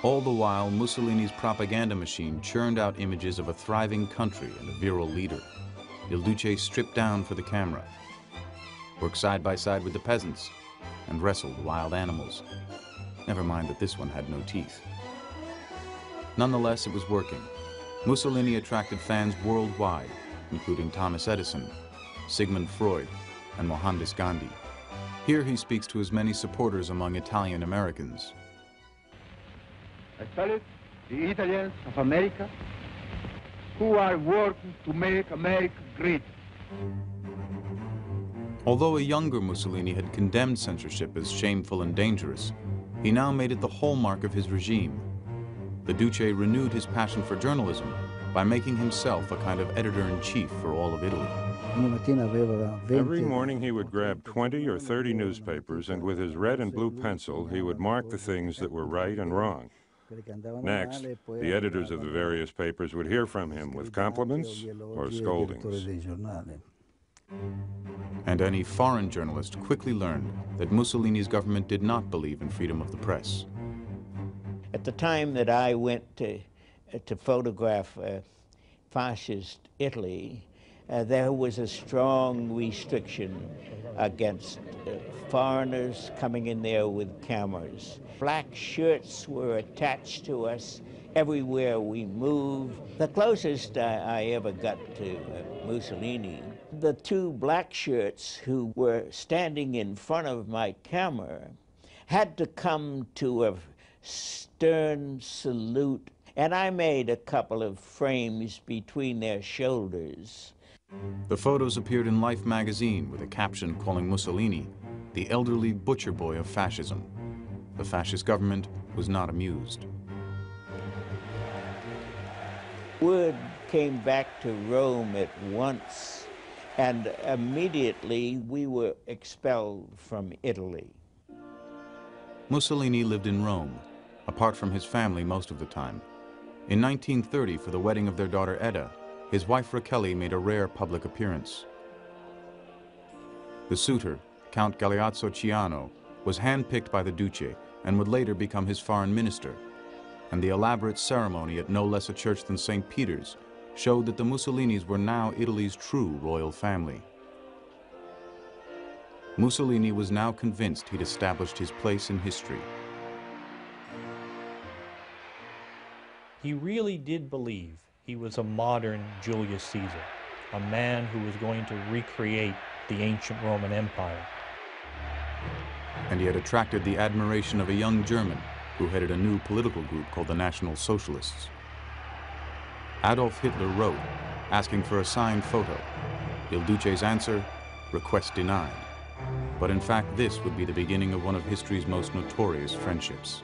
All the while, Mussolini's propaganda machine churned out images of a thriving country and a virile leader. Il Duce stripped down for the camera, worked side by side with the peasants, and wrestled wild animals. Never mind that this one had no teeth. Nonetheless, it was working. Mussolini attracted fans worldwide, including Thomas Edison, Sigmund Freud, and Mohandas Gandhi. Here he speaks to his many supporters among Italian Americans. I salute the Italians of America who are working to make America great. Although a younger Mussolini had condemned censorship as shameful and dangerous, he now made it the hallmark of his regime. The Duce renewed his passion for journalism by making himself a kind of editor-in-chief for all of Italy. Every morning he would grab 20 or 30 newspapers, and with his red and blue pencil he would mark the things that were right and wrong. Next, the editors of the various papers would hear from him with compliments or scoldings. And any foreign journalist quickly learned that Mussolini's government did not believe in freedom of the press. At the time that I went to photograph fascist Italy, there was a strong restriction against foreigners coming in there with cameras. Black shirts were attached to us everywhere we moved. The closest I ever got to Mussolini, the two black shirts who were standing in front of my camera had to come to a stern salute, and I made a couple of frames between their shoulders. The photos appeared in Life magazine with a caption calling Mussolini the elderly butcher boy of fascism. The fascist government was not amused. Word came back to Rome at once, and immediately we were expelled from Italy. Mussolini lived in Rome, apart from his family most of the time. In 1930, for the wedding of their daughter Edda, his wife Raquel made a rare public appearance. The suitor, Count Galeazzo Ciano, was handpicked by the Duce and would later become his foreign minister, and the elaborate ceremony at no less a church than St. Peter's showed that the Mussolinis were now Italy's true royal family. Mussolini was now convinced he'd established his place in history. He really did believe he was a modern Julius Caesar, a man who was going to recreate the ancient Roman Empire. And he had attracted the admiration of a young German who headed a new political group called the National Socialists. Adolf Hitler wrote, asking for a signed photo. Il Duce's answer, request denied. But in fact, this would be the beginning of one of history's most notorious friendships.